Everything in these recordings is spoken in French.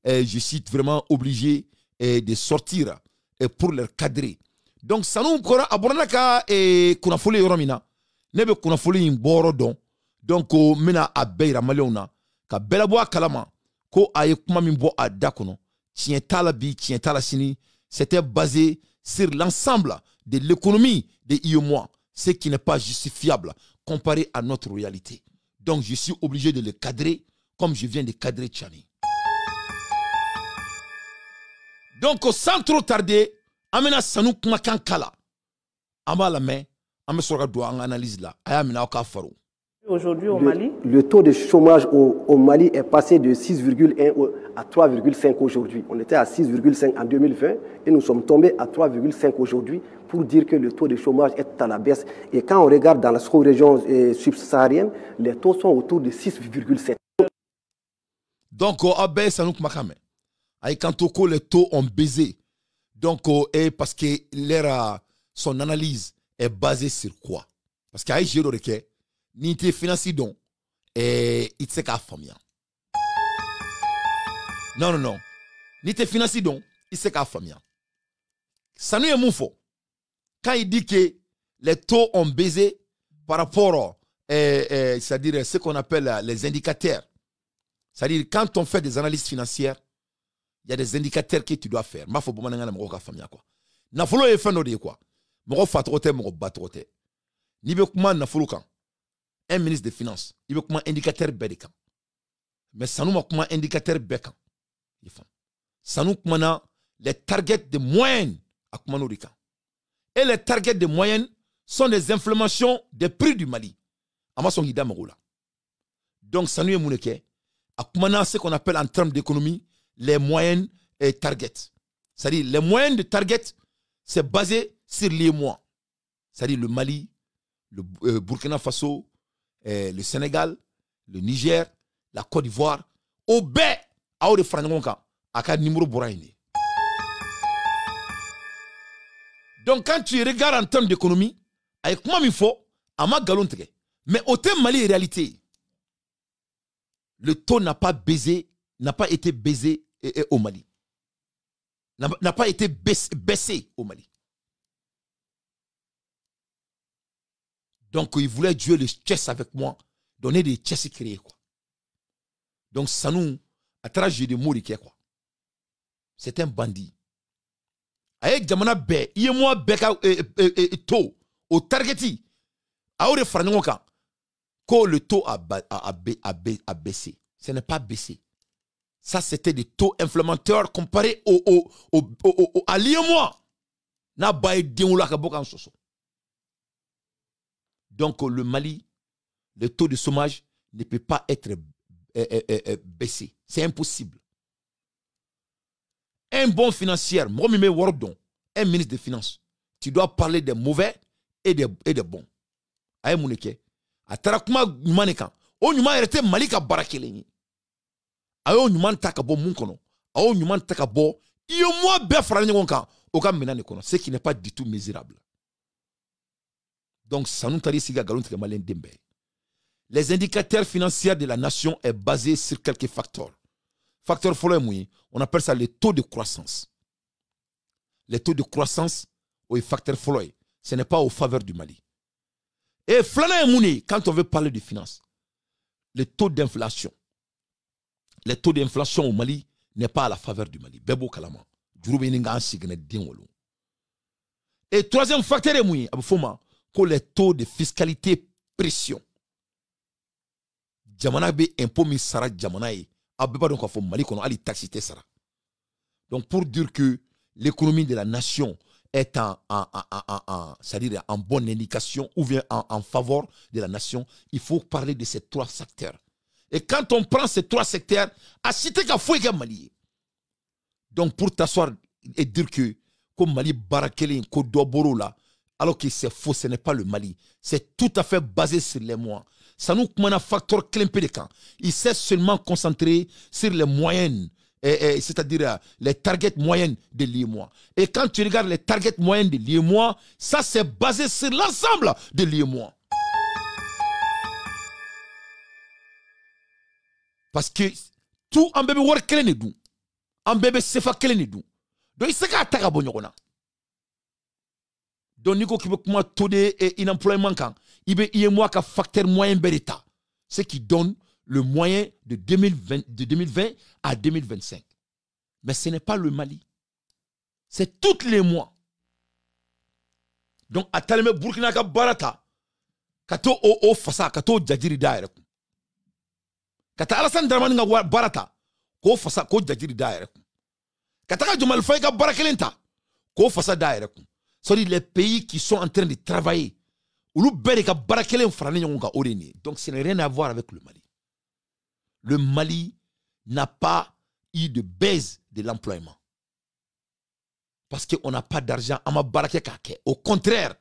je suis vraiment obligé de sortir pour leur cadrer. Donc, ça nous abonne ka kunafoli yoromina. Nebe kunafoli imboro don. Donc, mena abeira maliona ka belabo kalama ko aye kuma mimbo a dakono. Tien talabi, tien talasini, c'était basé sur l'ensemble de l'économie de IEMOA, ce qui n'est pas justifiable comparé à notre réalité. Donc, je suis obligé de le cadrer comme je viens de cadrer Tchani. Donc, sans trop tarder, amena sanou kumakan kala. Amba la main, amba sora doa en analyse là. Aya mina ka faro. Aujourd'hui au Mali, le taux de chômage au Mali est passé de 6,1 à 3,5 aujourd'hui. On était à 6,5 en 2020 et nous sommes tombés à 3,5 aujourd'hui pour dire que le taux de chômage est à la baisse. Et quand on regarde dans la sous-région subsaharienne, les taux sont autour de 6,7. Donc, abe sanou kumakame. Aïe quand les taux ont baisé. Donc, parce que son analyse est basée sur quoi? Parce qu'aïe j'ai le ni te financier donc il se ka famia. Non. Ni te financier donc il se ka famia. Ça nous est moufo. Quand il dit que les taux ont baisé par rapport c'est-à-dire ce qu'on appelle les indicateurs. C'est-à-dire quand on fait des analyses financières, il y a des indicateurs que tu dois faire. Ma faut pas m'en aller ka famia quoi. Na folo e fano de quoi. Mo fatrote mo batrote. Ni be kuma na folo kan. Un ministre des Finances, il veut comment indicateur bédican. Mais ça nous comment indicateur bécan. Ça nous comment les targets de moyenne à comment et les targets de moyenne sont des inflammations des prix du Mali. Amason Hida Maroula. Donc ça nous est mouneke. À comment ce qu'on appelle en termes d'économie les moyennes et targets. C'est-à-dire les moyennes de target c'est basé sur les mois. C'est-à-dire le Mali, le Burkina Faso, le Sénégal, le Niger, la Côte d'Ivoire, au bé, à haut de Frangonka, à quel numéro bourraïné. Donc, quand tu regardes en termes d'économie, avec moi, il faut, à ma galontre, mais au thème Mali, réalité, le taux n'a pas baisé, n'a pas été baisé au Mali. N'a pas été baissé au Mali. Donc, il voulait jouer le chess avec moi, donner des chess créés, quoi. Donc, ça nous, à travers de mots, quoi. C'est un bandit. Avec Jamana Bé, il y a moi, Beka, taux, au targeti, à où les francs, quand le taux a baissé. Ce n'est pas baissé. Ça, c'était des taux inflammateurs comparés à l'IEMOA. N'a pas été un lakabok en soso. Donc, le Mali, le taux de chômage ne peut pas être baissé. C'est impossible. Un bon financier, un ministre des Finances, tu dois parler des mauvais et des bons. Aïe mouneke. A tarakuma maneka. O nyuma erete Mali ka barakele. Ayo nyuma takabo munkono. Ayo nyuma takabo. Iyo moi befra ngonka. Oka mena ne kono. Ce qui n'est pas du tout misérable. Donc, ça nous t'a dit les indicateurs financiers de la nation est basé sur quelques facteurs. Facteur follow, on appelle ça les taux de croissance. Les taux de croissance ou les facteurs follow, ce n'est pas au faveur du Mali. Et flana mouni, quand on veut parler de finances, les taux d'inflation au Mali n'est pas à la faveur du Mali. Bebo kalama. Et troisième facteur est mouni, que les taux de fiscalité pression. Jamana be impôt mi sara jamana e. Abeba donc faut Mali kono ali taxité sara. Donc pour dire que l'économie de la nation est c'est-à-dire en bonne indication ou bien en faveur de la nation, il faut parler de ces trois secteurs. Et quand on prend ces trois secteurs, à citer qu'à fouiller Mali. Donc pour t'asseoir et dire que comme Mali barakele ko doboro là, alors que c'est faux, ce n'est pas le Mali. C'est tout à fait basé sur les mois. Ça nous commande un facteur clé de camp. Il s'est seulement concentré sur les moyennes, c'est-à-dire les targets moyennes de l'IEMOA. Et quand tu regardes les targets moyennes de l'IEMOA, ça c'est basé sur l'ensemble de l'IEMOA. Parce que tout en bébé war clé ne dou. an bɛɛ bɛ sefa kelen de dun donc i se k'a ta ka bɔ ɲɔgɔn na donc n'i ko k'i bɛ kuma taux d'employement kan i bɛ IEMOA ka facteur moyen bɛɛ de ta ce qui donne le moyen de 2020 à 2025 mais ce n'est pas le Mali c'est tous les mois donc a taalen bɛ Burkina ka baara ta ka to o fasa ka to jajiri da yɛrɛ kun ka taa Alassane Dramane ka baara ta k'o fasa k'o jajiri da yɛrɛ kun ka taga Diomaye Faye ka baara kelen ta k'o fasa da yɛrɛ kun c'est-à-dire les pays qui sont en train de travailler olu bɛɛ de ka baara kelen faralen ɲɔgɔn kan o de ye nin ye donc ce n'est rien à voir avec le Mali. Le Mali n'a pas eu de baisse de l'employement parce qu'on n'a pas d'argent à ma baara kɛ k'a kɛ au contraire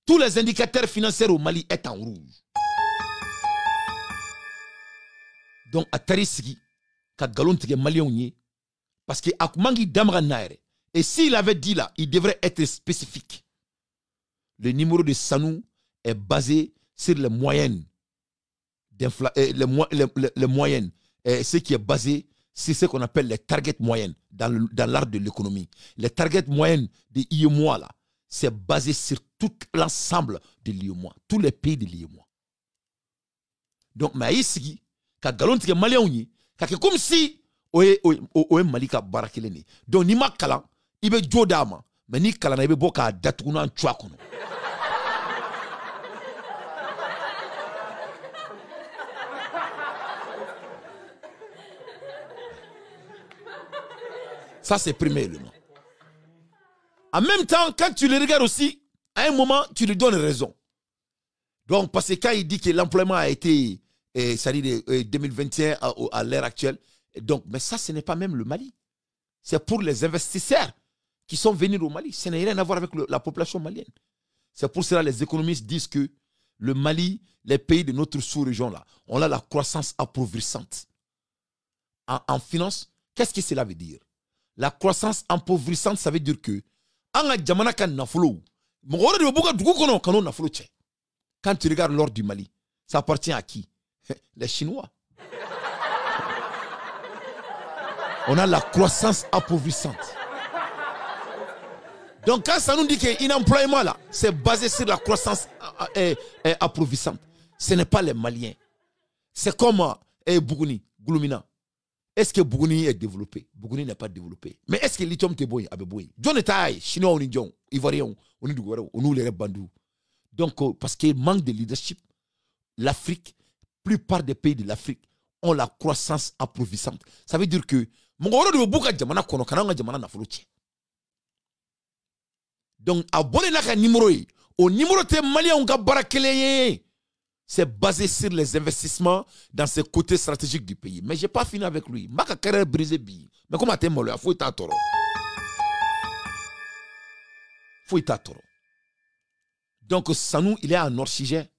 tous les indicateurs financiers au Mali est en rouge donc a taara i sigi ka galon tigɛ maliyɛnw ye parce que a kun man k'i da maga na yɛrɛ et s'il avait dit là il devrait être spécifique. Le numéro de Sanou est basé sur les moyennes les moyennes ce qui est basé sur ce qu'on appelle les targets moyennes dans l'art de l'économie. Les targets moyennes de IEMOA là c'est basé sur tout l'ensemble de l'IEMOA, tous les pays de l'IEMOA. Donc mais ici ka galon tigɛ maliyɛnw ye ka kɛ comme si o ye Mali ka baara kelen de donc n'i ma kalan i bɛ jo d'a ma mais n'i kalanna i bɛ bɔ k'a datugu n'an cuwa kɔnɔ. Ça c'est le premier élément. En même temps quand tu le regardes aussi à un moment tu lui donnes raison donc parce que quand il dit que l'employement a été c'est-à-dire de 2021 à l'heure actuelle donc mais ça ce n'est pas même le Mali c'est pour les investisseurs qui sont venus au Mali ça n'a rien à voir avec la population malienne c'est pour cela que les économistes disent que le Mali les pays de notre sous-région là on a la croissance appauvrissante en finance qu'est-ce que cela veut dire la croissance appauvrissante ça veut dire que an ka jamana ka nafolo mɔgɔ wɛrɛ de bɛ bɔ ka dugu kɔnɔ ka n'o nafolo cɛ quand tu regardes l'or du Mali ça appartient à qui les Chinois. On a la croissance appauvrissante. Donc quand ça nous dit que l'employement là, c'est basé sur la croissance appauvrissante, ce n'est pas les Maliens. C'est comme Bougouni, Gouloumina. Est-ce que Bougouni est développé? Bougouni n'est pas développé. Mais est-ce que lithium est bon? John est aïe, Chinois, on est John, Ivoiriens, on est Dougourou, on est les bandous. Donc parce qu'il manque de leadership, l'Afrique, la plupart des pays de l'Afrique ont la croissance appauvrissante. Ça veut dire que donc abonné na ka numéro au numéro te malien ka barakele c'est basé sur les investissements dans ces côtés stratégiques du pays mais j'ai pas fini avec lui ma carrière brisée bi mais comment t'es mollo faut ta toro donc Sanou il est en hors-sujet.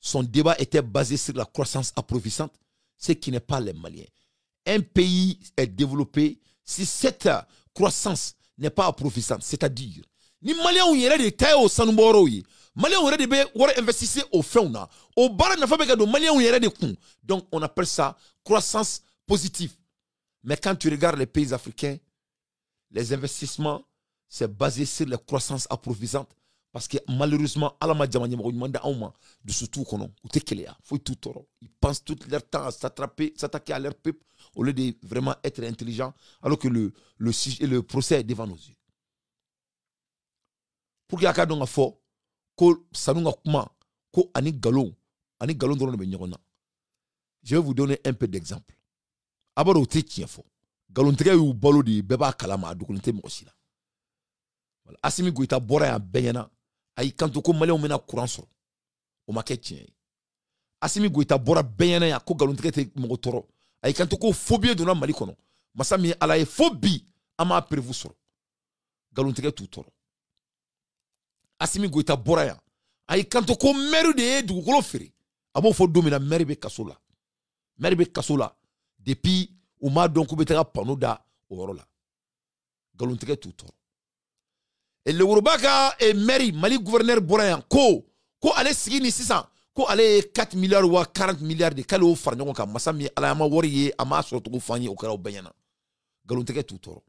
Son débat était basé sur la croissance appauvrissante, ce qui n'est pas les Maliens. Un pays est développé si cette croissance n'est pas appauvrissante, c'est-à-dire, ni Maliens ont yéré de taille au Sanouboro, Maliens ont yéré de investir au fauna, au bar n'a pas de Maliens ont yéré de coûts. Donc on appelle ça croissance positive. Mais quand tu regardes les pays africains, les investissements, c'est basé sur la croissance appauvrissante. Parce que malheureusement, de ce tout ils pensent tout leur temps à s'attaquer à leur peuple au lieu de vraiment être intelligents, alors que le procès est devant nos yeux. Pour qu'il y ait un cas fort, je vais vous donner un peu d'exemple. D'abord, au tien fort. Galon tege ou balo di beba kalama dokunte mo aussi là. Voilà. Assimi Goïta bora en benyana. Ayi kanto ko malé on mena courant so o maketien Assimi Goïta bora benyana ya ko galon tege mo toro ayi kanto ko phobie de na mali kono masami ala e phobie ama prévu so galon tege tout toro Assimi Goïta bora ya ayi kanto ko meru de du ko fere abo fo domina merbe kasola depuis ou ma donc betera panoda orola galon tege tout toro. Et le Urubaka et Mary, Mali gouverneur Borayan, ko allait signer 600, ko allait 4 milliards ou 40 milliards de kalo farnyon ka masami alayama wariye ama soto fanyi okara obayana. galon tege tu toro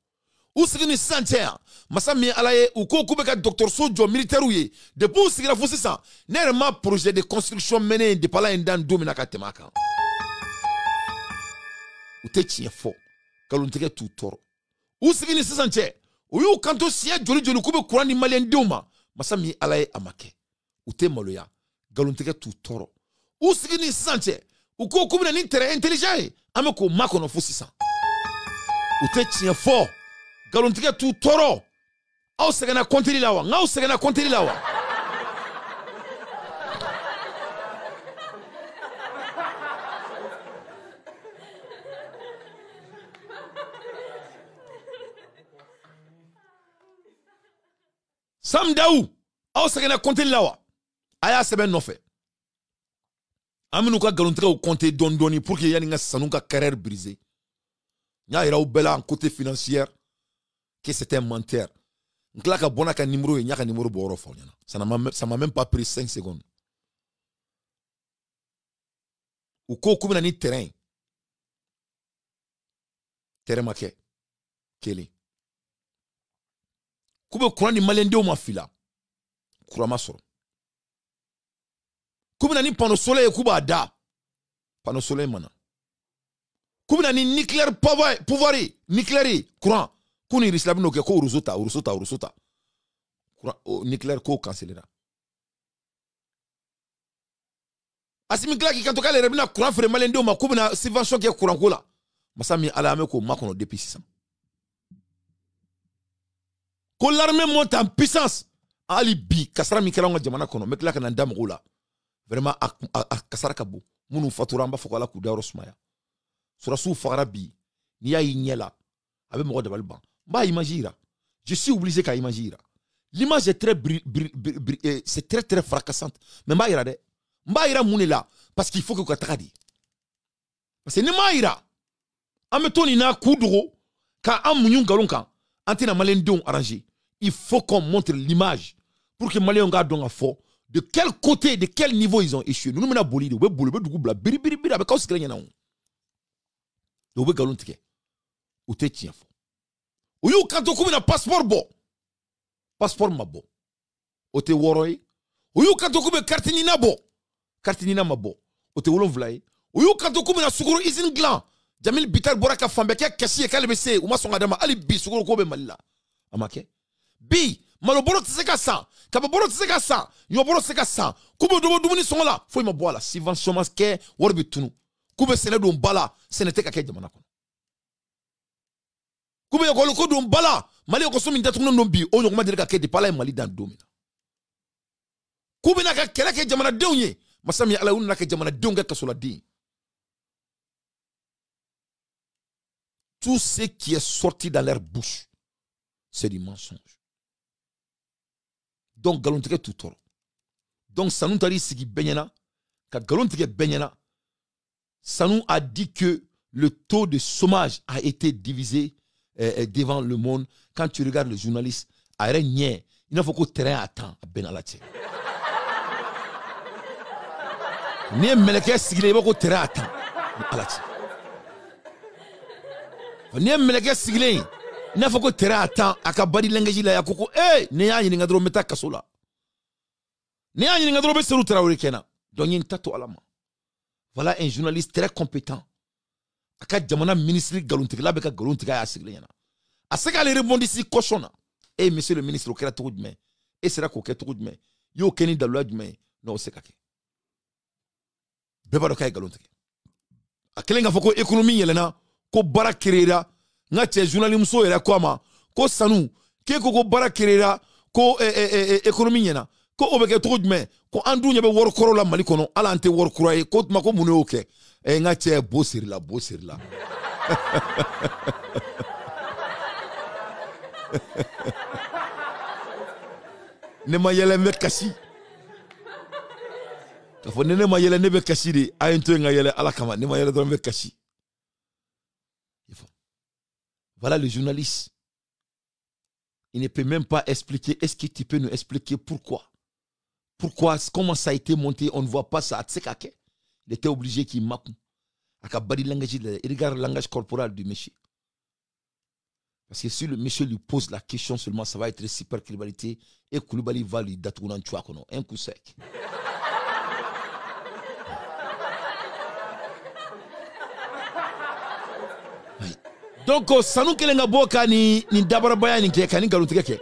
u sigini santia masa mi alaye u ko ku be ka docteur sojo militaire ye depuis sigira fo sisan ne yɛrɛ ma projet de construction mené de pala indan domina ka tɛmɛ kan u tɛ tiɲɛ fɔ galon tege tu toro u sigini sisan cɛ u y'u kanto siya joli joli ku be courant di malien denw ma masa mi alaye a ma kɛ u tɛ maloya galon tege tu toro u sigini sisan cɛ u ko ku bena ni terrain intelligent ye an be k'o makɔnɔ fo sisan u tɛ tiɲɛ fɔ galon tigɛ t'u tɔɔrɔ aw sɛgɛnna kɔnteli la wa n'aw sɛgɛnna kɔnteli la wa Sam Daou aw sɛgɛnna kɔnteli la wa a y'a sɛbɛn nɔfɛ an ben'u ka galon tigɛw kɔnte dɔɔni dɔɔni pour que yani n ka sanu ka carrière brisée n y'a yira aw bɛɛ la en côté financière que c'était un menteur. N'kla ka bona ka numéro y a ka numéro bo fo nyana. Ça m'a même pas pris 5 secondes. Ou ko ku na ni terrain. Terrain make. Kele. Ku be courant ni malende o ma fila. Courant ma soro. Ku na ni panneau solaire ku ba da. Panneau solaire mana. Ku na ni nucléaire pouvoir nucléaire courant. Kuni rislab no ke ko urusota nucléaire ko cancellera asimi glaki kanto kale rebina courant fere malende ma ko bina subvention ke courant ko la masami ala me ko makono depuis 600 ko l'armée monte en puissance ali bi kasara mi kala ngo jamana kono me klaka na ndam ko la vraiment a kasara kabu munu fatura mba fokola ku dawro smaya sura su fagara bi ni ya yinyela abe mo de ban bah imagine, je suis obligé qu'à imaginer. L'image est c'est très fracassante. Mais bah ira moune là parce qu'il faut que tu t'arrêtes. Parce que ne ma ira. Ameton ina koudro ka amunyon galonka antena malendon arrangé. Il faut qu'on montre l'image pour que malien gardon à fort de quel côté, de quel niveau ils ont échoué. Nous nous boli de boli de goubla biri avec quoi c'est na. Do be galon tike. Ou te tien fo. Ou you kanto kubi na passeport bo. Passeport ma bo. O te woroi. Ou you kanto kubi kartinina bo. Kartinina ma bo. O te wolon vlai. Ou you kanto kubi na suguru izin glan. Jamil bitar boraka fambe kia kasi e kalebe se. Uma songa dama ali bi suguru kobe malila. Amake. Bi. Malo boro tseka sa. Kaba boro tseka sa. Yo boro tseka sa. Kubo dobo dumuni songa la. Foi ma bo la. Subvention maske. Warbi tunu. Kube sene don bala. Sene teka ke jamana kono. Kube yoko ko don bala mali yoko somi ndatu non bi o nyoma dire ka ke de pala mali dan domina kube na ka kele ke jamana dewnye masami ala unna ke jamana dewnga ka sola di tout ce qui est sorti dans leur bouche c'est du mensonge donc galontike tout toro donc Sanu tari sigi benyana ka galontike benyana Sanu a dit que le taux de chômage a été divisé devant le monde. Quand tu regardes le journaliste, il ne faut que terrain attend à Benalati. Ni meleke sigile il faut que terrain attend à Alati. Ni meleke sigile il ne faut que terrain attend à Kabadi Lengeji la yakoko. Ni ya ni ngadro meta kasola. Ni ya ni ngadro be seru Traoré kena. Donc yin tato alama. Voilà un journaliste très compétent. Aka jamana ministre galontika la beka galontika ya sigile yana aseka le rebondi si cochona monsieur le ministre au kera to djme et sera ko keto djme yo keni dalwa djme no sekake beba do kay galontika akelenga foko économie yelena ko bara kerera nga che journalisme so era kwama ko Sanu ke ko bara kerera ko économie yana ko obeke to djme ko andu nyabe wor koro la mali kono ala ante wor kroye ko mako muno oke nga che bosir la ne ma yele me kasi ka fo ne ma yele ne be kasi de ayento nga yele ala kama ne ma yele do me kasi voilà le journaliste il ne peut même pas expliquer. Est-ce que tu peux nous expliquer pourquoi comment ça a été monté on ne voit pas ça tsekake. Il était obligé qu'il m'appelle. Il regarde le langage corporel du monsieur. Parce que si le monsieur lui pose la question seulement, ça va être Super Koulibaly et Koulibaly va lui datouner un coup sec. Donc, Sanou Kelenga Boka ni Dabarabaya ni Kekani Galoutreke.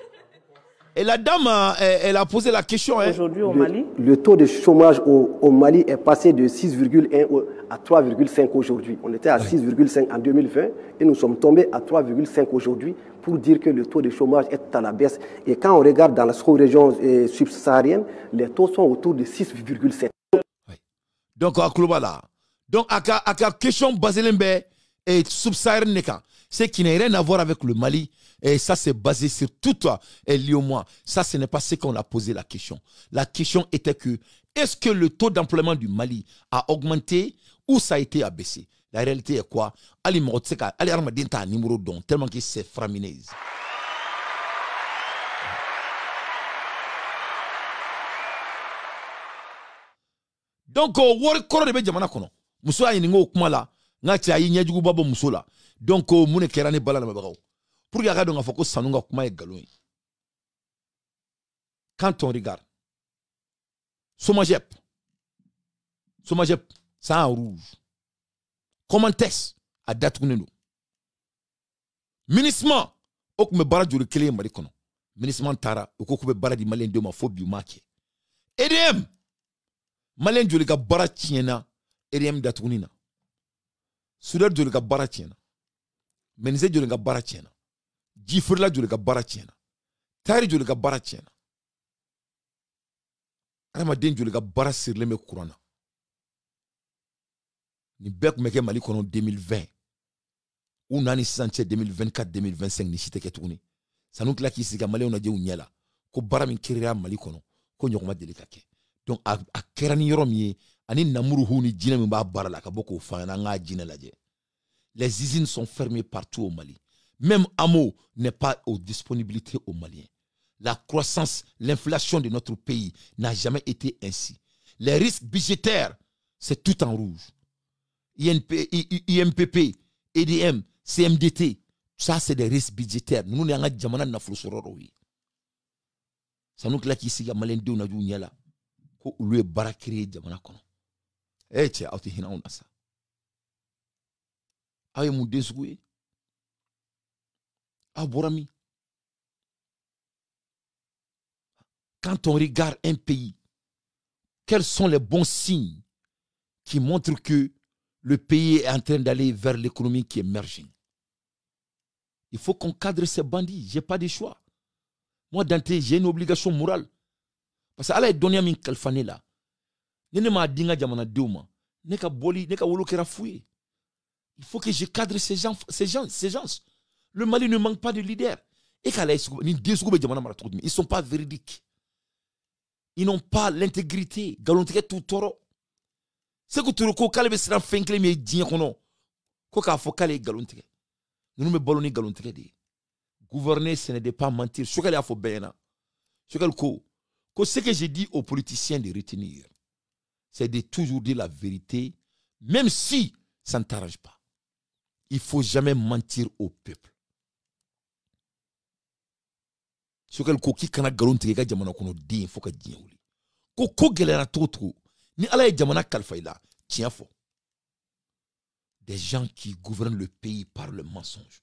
Et la dame, elle a posé la question. Aujourd'hui au Mali, le taux de chômage au Mali est passé de 6,1 à 3,5 aujourd'hui. On était à 6,5 en 2020 et nous sommes tombés à 3,5 aujourd'hui pour dire que le taux de chômage est à la baisse. Et quand on regarde dans la sous-région subsaharienne, les taux sont autour de 6,7. Donc, à Kloubala. Donc, à la question Bazelembe et subsaharienne, c'est qui n'a rien à voir avec le Mali. Et ça, c'est basé sur tout moi. Ça, ce n'est pas ce qu'on a posé la question. La question était que, est-ce que le taux d'emploiement du Mali a augmenté ou ça a été abaissé? La réalité est quoi? Ali Morotseka, Ali Armadin a un numéro don, tellement que c'est framinaise. Donc, wari koro de be jamana kono. Muso ayi ningo kuma la, ngati ayi nyajugu babo muso la. Donc, mune kerane bala na mabagaw. Pour regarder donc faut que Sanunga kuma est galon. Quand on regarde, Somajep, ça en rouge. Comment est-ce à date nous? Ministre, ok me bara joli kele mari kono. Ministre Tara, ok me bara di malien de ma phobie marqué. EDM, malien joli ka bara tiena, EDM datunina. Soudeur joli ka bara tiena. Menise joli ka bara tiena. Jifurla joli ka bara tiena. Tari joli ka bara tiena. Ramaden joli ka bara sirle me courana. Ni bek meke Mali kono 2020. Ou nani sanche 2024-2025 ni chite ketuni. Sanou kla ki sika Mali on a je unyela. Ko bara min kirira Mali kono. Ko nyokoma delikake. Donc a kerani yoromie ani namuru hu ni jina mi ba bara la ka boko fana nga jina la je. Les usines sont fermées partout au Mali. Même Amo n'est pas aux disponibilités aux Maliens. La croissance, l'inflation de notre pays n'a jamais été ainsi. Les risques budgétaires, c'est tout en rouge. IMPP, EDM, CMDT, ça c'est des risques budgétaires. Nous n'avons pas jamana na flusoro. Ça nous claque ici, il y a malin de on a du nyala. Ko ulu barakiri jamana kono. Eh tiens, auti hina on a ça. Aye mou desoué. Ah Borami. Quand on regarde un pays, quels sont les bons signes qui montrent que le pays est en train d'aller vers l'économie qui émerge? Il faut qu'on cadre ces bandits. Je n'ai pas de choix. Moi, Dante, j'ai une obligation morale. Parce que Allah est donné à min kalfane là. Il faut que je cadre ces gens. Le Mali ne manque pas de leaders. Ils ne sont pas véridiques. Ils n'ont pas l'intégrité. C'est que tu le coca le sera fenkle mais dien kono. Koka fokale galontige. Nous me ballonner galontige de. Gouverner ce n'est pas mentir. Ce qu'elle a fait bien. Ce qu'elle ko. Ce que j'ai dit aux politiciens de retenir, c'est de toujours dire la vérité, même si ça ne t'arrange pas. Il ne faut jamais mentir au peuple. Ce qu'elle ko qui kana galontige ga jamana kono de faut que dien oli. Ko gelera trop. Ni ala e jamana kalfaïla, tiens fort. Des gens qui gouvernent le pays par le mensonge.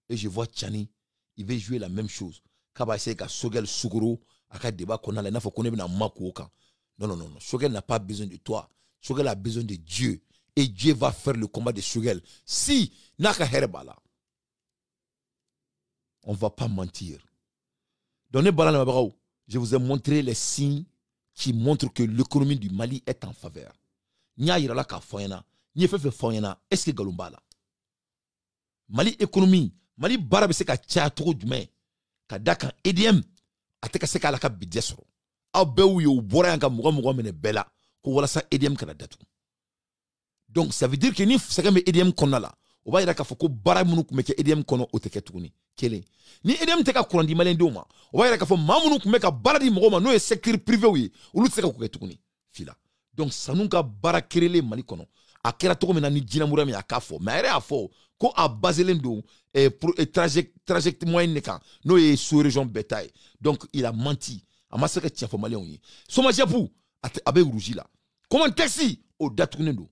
Et je vois Tchani, il veut jouer la même chose. Kaba essaye ka Sogel Suguro, aka débat qu'on a, il faut qu'on ait un makouka. Non. Sogel n'a pas besoin de toi. Sogel a besoin de Dieu. Et Dieu va faire le combat de Sogel. Si, naka herbala. On ne va pas mentir. Donnez bala na je vous ai montré les signes qui montre que l'économie du Mali est en faveur. Nya irala ka foyena, nye fefe foyena, est-ce que galumbala? Mali économie, Mali barabe se ka tia trop dume, ka daka EDM, ateka se ka la ka bidjesro. Aw bewu yo bora yanka mugo mene bela, ko wala sa EDM kana datu. Donc ça veut dire que ni saka me EDM konna la, o ba ira ka foko bara munu kumeke EDM kono oteketuni. Kele. Ni EDM teka kurandi malen doma. O va ira ka fo mamunu kumeka bara di mugo ma no e secteur privé wi, ou lu teka kuketukuni. Fila. Donc ça nous a bara kerele Mali kono. a kɛra togo min na ni jinɛmura min a k'a fɔ mais a yɛrɛ y'a fɔ ko a baselen don trajecte moyenne de kan n'o ye sous région bɛɛ ta ye donc il a menti a ma se ka tiɲɛ fɔ maliyɛnw ye somagepu a bɛ rougi la commandexi o datugunen don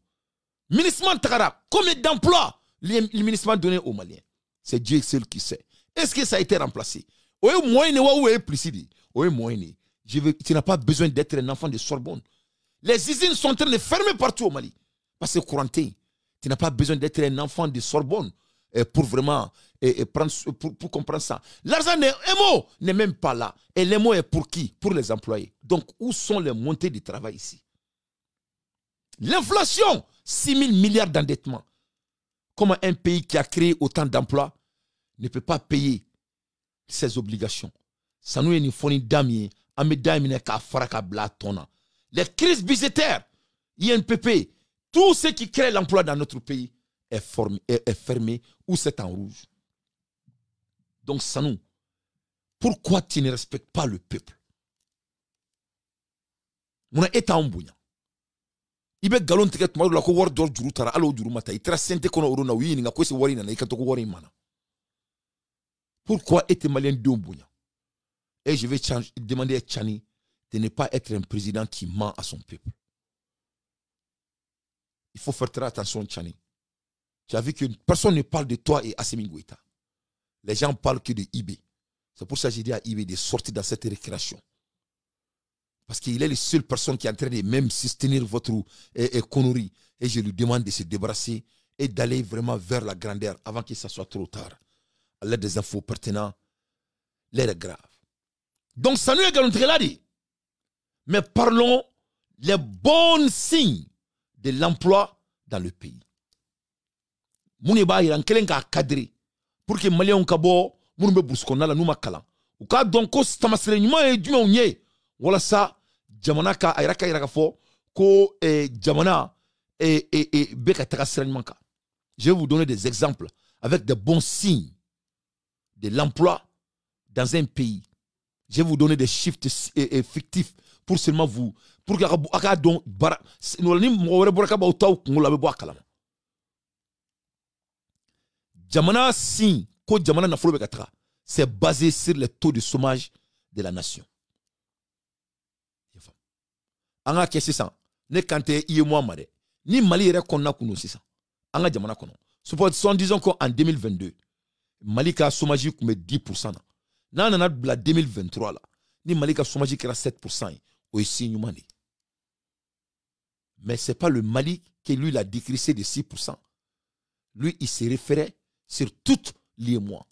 MINUSMA tagara combien d'emplois le MINUSMA donné aux Maliens c'est Dieu seul qui sait est-ce que ça a été remplacé o ye moyen de wa ou ye plus de o ye moyen de tu n'as pas besoin d'être un enfant de Sorbonne les usines sont en train de fermer partout au Mali parce que couranté tu n'as pas besoin d'être un enfant de Sorbonne pour vraiment pour comprendre ça. L'argent n'est même pas là. Et les mots est pour qui? Pour les employés. Donc, où sont les montées du travail ici? L'inflation, 6 000 milliards d'endettement. Comment un pays qui a créé autant d'emplois ne peut pas payer ses obligations? Ça nous est une fournie d'amiens. Les crises budgétaires, INPP, tout ce qui crée l'emploi dans notre pays est fermé ou c'est en rouge. Donc, Sanou, pourquoi tu ne respectes pas le peuple? Mon état en bouillant. Il be galon ticket ma la ko war dor juru tara alo juru mata itra sente kono oro na wi ni ngako se wari na ikato ko wari mana. Pourquoi était malien de bouillant? Et je vais demander à Tchani de ne pas être un président qui ment à son peuple. Il faut faire très attention, Tchani. Tu as vu que personne ne parle de toi et Assimi Goïta. Les gens parlent que de IB. C'est pour ça que j'ai dit à IB de sortir dans cette récréation. Parce qu'il est la seule personne qui est en train de même soutenir votre connerie. Et je lui demande de se débarrasser et d'aller vraiment vers la grandeur avant que ça soit trop tard. À l'aide des infos pertinentes, l'air est grave. Donc ça nous est garanti. Mais parlons les bons signes de l'emploi dans le pays. Mouniba il a un cadré pour que les Maliens kabo mounbe bouskona la nouma kala. Ou ka donc stamasrenyuma et du mounye. Voilà ça. Jamana ka ayraka iraka fo ko jamana beka takasrenyuma ka. Je vais vous donner des exemples avec des bons signes de l'emploi dans un pays. Je vais vous donner des chiffres fictifs pour seulement vous pour que aka don bara no ni mo wore boraka ba utaw ngola be bo akala. Jamana signe ko jamana na folo be katra c'est basé sur le taux de chômage de la nation. Anga ke sisan ne kante iye moi mare ni Mali yere konna kuno sisan anga jamana kono supposons disons qu'en 2022 Mali ka chômage kume 10% na na bla 2023 là ni Mali ka chômage kera 7% au ici nyumani. Mais c'est pas le Mali qui lui l'a décrissé de 6%. Lui il se référait sur toutes les mois.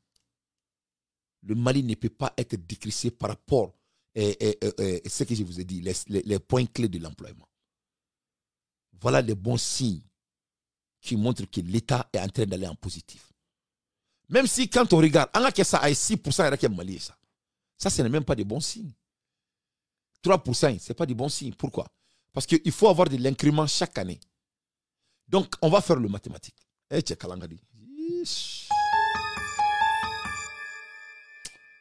Le Mali ne peut pas être décrissé par rapport à ce que je vous ai dit, les points clés de l'employement. Voilà les bons signes qui montrent que l'État est en train d'aller en positif. Même si quand on regarde, on a que ça à 6% et Mali ça. Ça, ce n'est même pas de bons signes. 3%, ce n'est pas de bons signes. Pourquoi? Parce qu'il faut avoir de l'incrément chaque année. Donc, on va faire le mathématique. Eh, tu Kalangadi.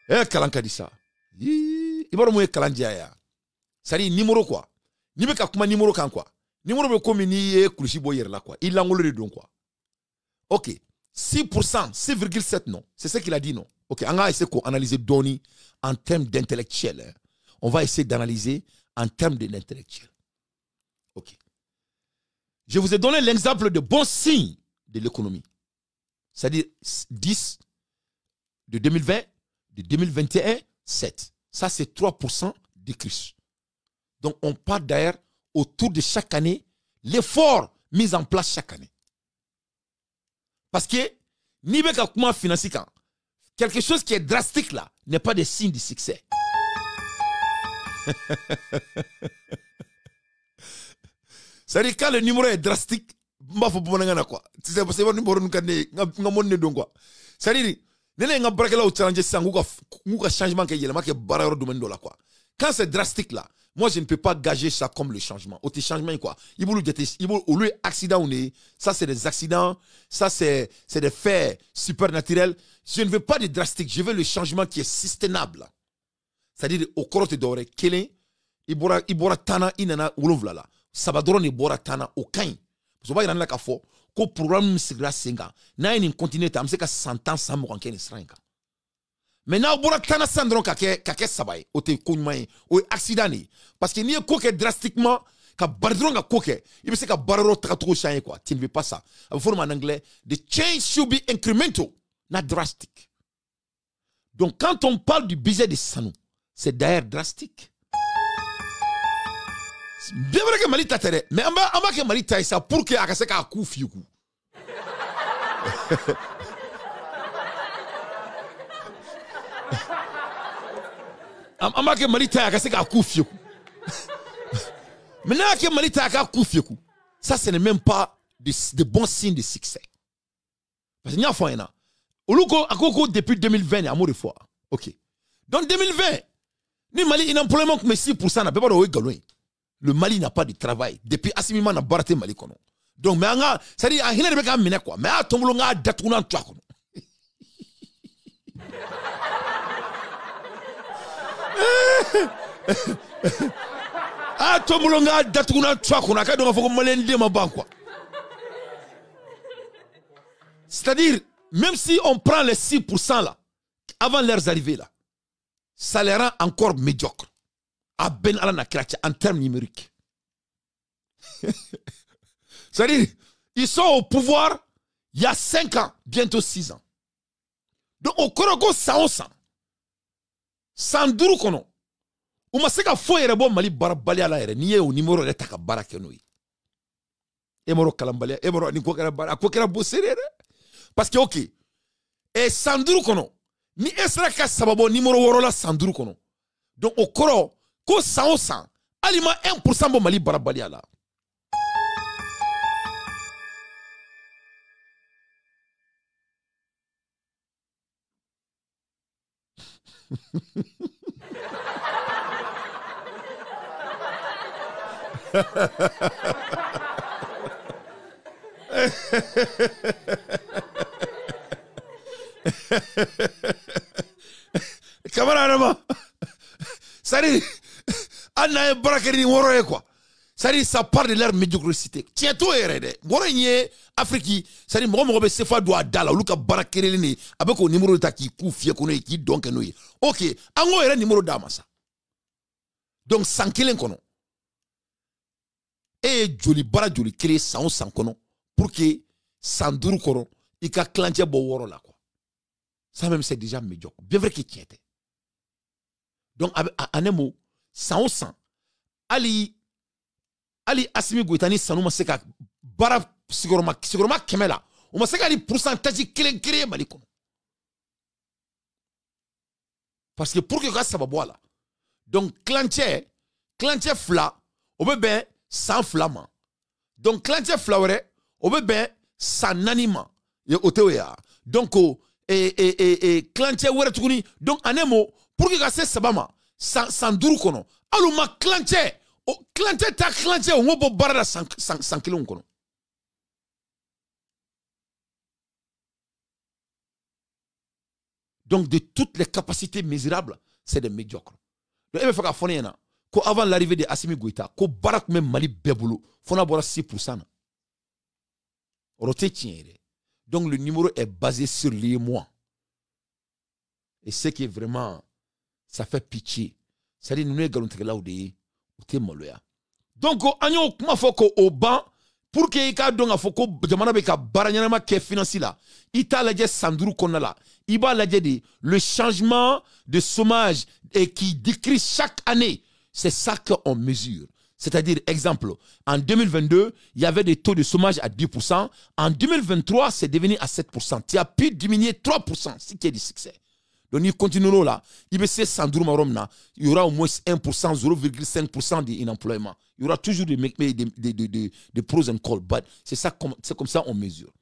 Eh, Kalangadi ça. Il va remonter Kalandia. Ça dit numéro quoi? Ni be ka kuma numéro kan quoi? Numéro be comme ni kulushi boyer là quoi. Il l'angole de don quoi. OK. 6%, 6,7 non. C'est ce qu'il a dit non. OK, on va essayer d'analyser Doni en termes d'intellectuel. On va essayer d'analyser en termes de l'intellectuel. OK. Je vous ai donné l'exemple de bons signes de l'économie. C'est-à-dire 10 de 2020, de 2021, 7. Ça, c'est 3% de crise. Donc, on part d'ailleurs autour de chaque année, l'effort mis en place chaque année. Parce que, quelque chose qui est drastique là, n'est pas des signes de succès. C'est-à-dire, quand le numéro est drastique, c'est-à-dire, quand c'est drastique là, moi je ne peux pas gager ça comme le changement. Autre changement quoi? Au lieu accident ça c'est des accidents, ça c'est des faits supernaturels. Je ne veux pas de drastique, je veux le changement qui est sustainable. C'est-à-dire au korote d'ore, kelen ibora tana inana uluvlala. Sabadoro ni bora tana au kain. parce que il y a ka fo ko programme sigra singa na ni continuer ta amse ka 100 ans sans mo kan sranka mais na bora tana sandron ka ke sabay o te kunmay o accident ni parce que ni ko ke drastiquement ka bardron ka ko ke il be se ka barro ta trop changer quoi tu ne veux pas ça en forme en anglais the change should be incremental not drastic. Donc quand on parle du budget de Sanou c'est d'ailleurs drastique. Bien vrai que Mali tatere, mais amba que Mali taille ça pour que akase ka ku fiuku. Amba que Mali taille akase ka ku fiuku. Maintenant que Mali taille ka ku fiuku, ça ce n'est même pas de bons signes de succès. Parce que n'y a fois yana. Oluko akoko depuis 2020 amour de foi. OK. Donc 2020, ni Mali un employement comme 6% na pas de galoin. Le Mali n'a pas de travail. Depuis Assimima n'a pas de Mali. Donc, mais ça dit, il n'y a pas de quoi. Mais à ton boulot, à datounan toi. À ton boulot, à datounan toi. On a qu'à donc faut que Malien dise ma banque quoi. C'est-à-dire, même si on prend les 6% là, avant leurs arrivées là, ça les rend encore médiocres. À Ben Alana Kratia en termes numériques. C'est-à-dire, ils sont au pouvoir il y a 5 ans, bientôt 6 ans. Donc, au Korogo, ça on sent. Sans doute qu'on a. On m'a dit que faut y avoir Mali barabali à l'air. Ni au numéro de ta barakenoi. Emoro kalambalia, emoro ni quoi bara, quoi qu'elle bossé. Parce que, ok. Et sans doute qu'on a. Ni esra ka sababo numéro worola sans doute qu'on a. Donc, au Koro, ko 100 alima 1% bo Mali barabali ala camarade sari ana barakeri woro quoi sari ça part de leur médiocrité tiens toi erede woro nye Afrique sari mo be sefa do adala luka barakeri ni avec au numéro ta ki ku fie kono ki donc no OK ango ere numéro damasa donc sankelen kono et joli bara joli créer 100 kono pour que sanduru kono ika clanche bo woro là quoi ça même c'est déjà médiocre bien vrai qu'il tiétait donc en un mot 100 ali Assimi Goïtani Sanouma seka bara sigoroma kemela o ma seka li pourcentage kelen créer Mali kono parce que pour que ça sababu là donc clanche fla o be ben 100 flamand donc clanche flawere o be ben 100 anima ye oteya donc clanche were tukuni donc en un mot pour que ça sabama sans duru kono aluma clanche ta clanche o ngo bo barada 100 kilo kono donc de toutes les capacités mesurables c'est des médiocres donc il faut ka foni na ko avant l'arrivée de Assimi Goïta ko barak même Mali bebulu fona bora 6% roté tienre donc le numéro est basé sur les mois et ce qui est vraiment ça fait pitié ça dit nous ne galon là ou te moloya donc anyo kuma foko au banc pour que ika donga foko jamana be ka baranyama ke financier là ita laje sanduru konala iba laje de le changement de chômage et qui décrit chaque année c'est ça qu'on mesure. C'est-à-dire, exemple, en 2022, il y avait des taux de chômage à 10%. En 2023, c'est devenu à 7%. Tu as pu diminuer 3%, ce qui est du succès. Donc, nous continuons là. Il y aura au moins 1%, 0,5% d'inemployement. Il y aura toujours des pros and cons. C'est comme ça on mesure.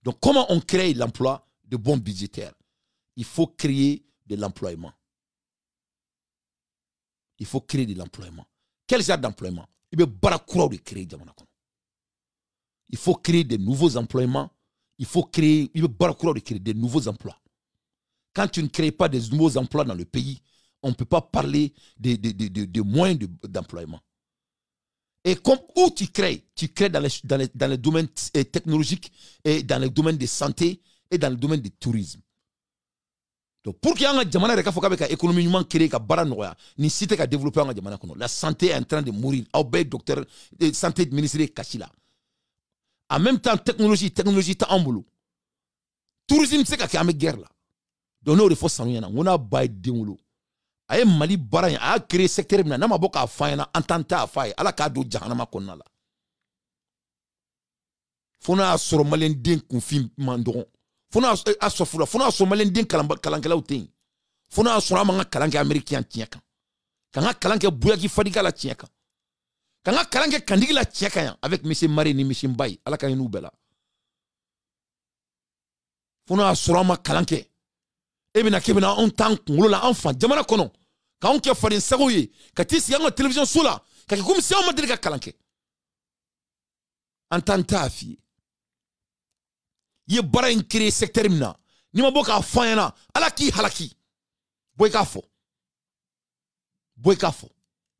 Donc, comment on crée l'emploi de bons budgétaires? Il faut créer de l'employement. Il faut créer de l'employement. Quel genre d'employement? Il faut créer de nouveaux employements. Il faut créer de nouveaux emplois. Quand tu ne crées pas de nouveaux emplois dans le pays, on ne peut pas parler de moyens d'employement. Et comme où tu crées dans les domaines technologiques et dans les domaines de santé et dans le domaine du tourisme. Donc pour qu'il y ait un jamana économiquement créé ka bara noya ni site ka développer un jamana kono. La santé est en train de mourir. Au bay docteur de santé ministre kachila. En même temps technologie ta ambulo. Tourisme c'est ka ame guerre là. Donc nous il faut s'en on a bay démolo. Aye Mali bara a créé secteur na ma boka fa na entente a fa ala ka do jahanama konna la. Fona soro malen den kun film mandon. Fona asofula fona so malen den kalankela utin. Fona so ma kalanke américain tieka. Kanga kalanke buyaki fadiga la tieka. Kanga kalanke kandigi la tieka avec monsieur Marie ni monsieur Mbaye ala ka inu bela. Fona so ma kalanke ebina kebina on tank ngolo la enfant jamana kono ka on ke fadin sagoye ka tisi yango télévision sula ka comme si on ma deli ka kalanke en tant tafi ye bara in créer secteur mina ni ma boka fayana ala ki halaki boy ka fo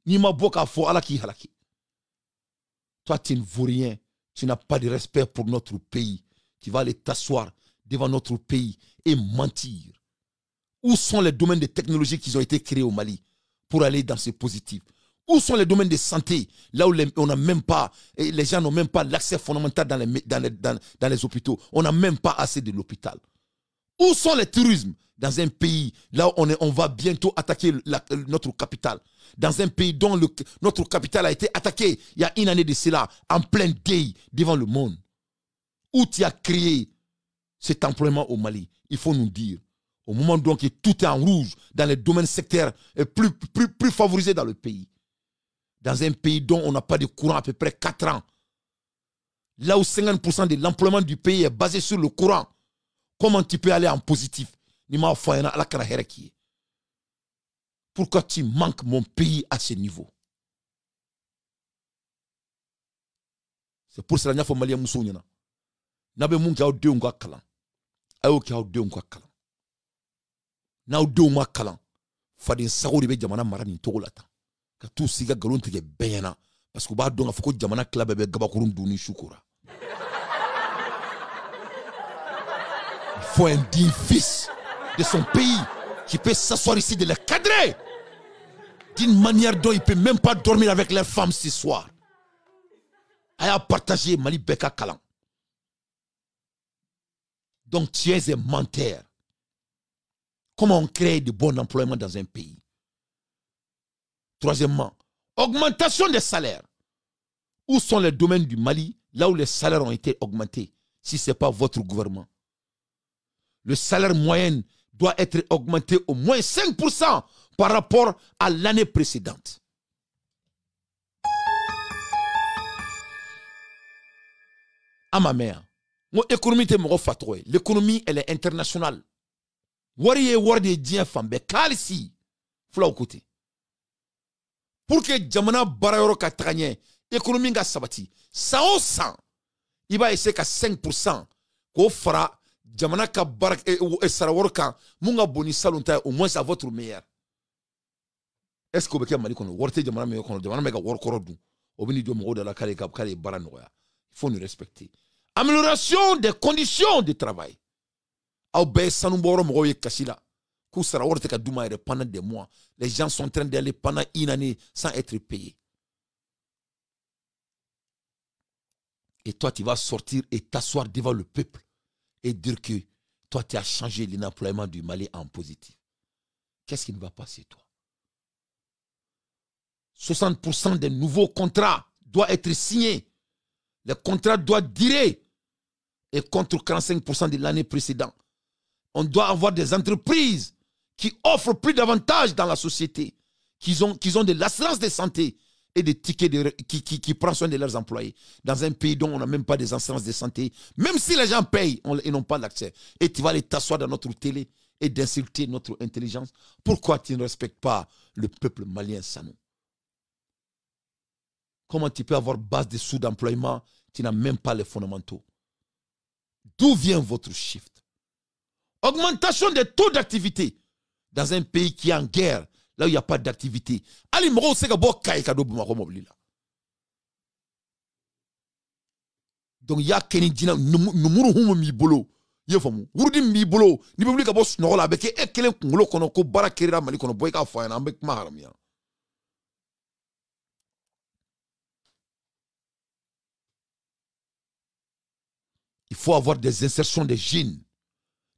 ni ma boka fo ala ki halaki. Toi tu ne vaux rien, tu n'as pas de respect pour notre pays, tu vas aller t'asseoir devant notre pays et mentir. Où sont les domaines de technologie qui ont été créés au Mali pour aller dans ce positif? Où sont les domaines de santé, là où on n'a même pas, les gens n'ont même pas l'accès fondamental dans les hôpitaux. On n'a même pas assez de l'hôpital. Où sont les tourismes dans un pays, là où on va bientôt attaquer notre capitale? Dans un pays dont notre capitale a été attaquée il y a une année de cela, en plein day devant le monde. Où tu as créé cet employement au Mali? Il faut nous dire. Au moment donc que tout est en rouge dans les domaines sectaires plus favorisés dans le pays. Dans un pays dont on n'a pas de courant à peu près 4 ans. Là où 50% de l'employement du pays est basé sur le courant. Comment tu peux aller en positif? Pourquoi tu manques mon pays à ce niveau? C'est pour cela qu'il faut Malien Moussounyana. Nabe Munka au deux ngwa kalan. Ayo ki au deux ngwa kalan. Na au deux ngwa kalan. Fadin sago ribe jamana marani togolata. Ka tout siga galon tege benyana. Parce que ba donga foko jamana club be gabakurum duni shukura. Il faut un digne fils de son pays qui peut s'asseoir ici de les cadrer d'une manière dont il ne peut même pas dormir avec leurs femmes ce soir. Aya partager Mali Beka Kalan. Donc tu es un menteur. Comment on crée de bons emplois dans un pays? Troisièmement, augmentation des salaires. Où sont les domaines du Mali là où les salaires ont été augmentés si ce n'est pas votre gouvernement? Le salaire moyen doit être augmenté au moins 5% par rapport à l'année précédente. À ma mère, mon économie est mon fatoué. L'économie elle est internationale. Wari de dien fambe kalisi fula côté. Pour que jamana barayoro ka tranye économie ga sabati, ça au 100, il va essayer qu'à 5% ko fara jamana ka barak e saraworka munga boni salunta au moins à votre meilleur. Est-ce que vous avez dit que jamana me kono jamana me ga wor korodu obini do mo la kale ka kale baranoya. Il faut nous respecter. Amélioration des conditions de travail. Pendant des mois, les gens sont en train d'aller pendant une année sans être payés. Et toi, tu vas sortir et t'asseoir devant le peuple et dire que toi, tu as changé l'employement du Mali en positif. Qu'est-ce qui ne va pas chez toi? 60% des nouveaux contrats doivent être signés. Le contrat doit durer. Et contre 45% de l'année précédente. On doit avoir des entreprises qui offrent plus d'avantages dans la société, qui ont de l'assurance de santé et des tickets qui prennent soin de leurs employés. Dans un pays dont on n'a même pas des assurances de santé, même si les gens payent, ils n'ont pas l'accès. Et tu vas aller t'asseoir dans notre télé et d'insulter notre intelligence. Pourquoi tu ne respectes pas le peuple malien Sanou? Comment tu peux avoir base de sous-d'employement? Tu n'as même pas les fondamentaux. D'où vient votre shift? Augmentation des taux d'activité dans un pays qui est en guerre, là où il n'y a pas d'activité. Ali Moro Sega Bo Kai Kado Bumako Mobili là. Donc, il y a Kenny Dina, numuru humu mi bolo. Ye famu. Wurudi mi bolo. Ni bibli ka boss nola beke ekele kungolo kono ko bara kerira mali kono boy ka fa na ambek maharam ya. Il faut avoir des insertions des jeunes.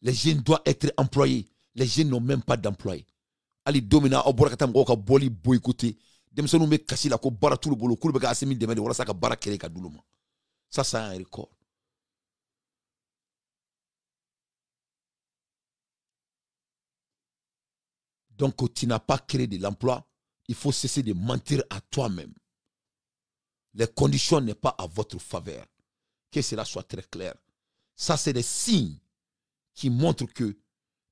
Les jeunes doivent être employés. Les jeunes n'ont même pas d'employés. Ali domina obora katam ko ka boli boycotté. Dem sonu me kasi la ko bara tout le bolo ko be ka asemi demande wala saka bara kere ka duluma. Ça c'est un record. Donc tu n'as pas créé de l'emploi, il faut cesser de mentir à toi-même. Les conditions n'est pas à votre faveur. Que cela soit très clair. Ça c'est des signes qui montrent que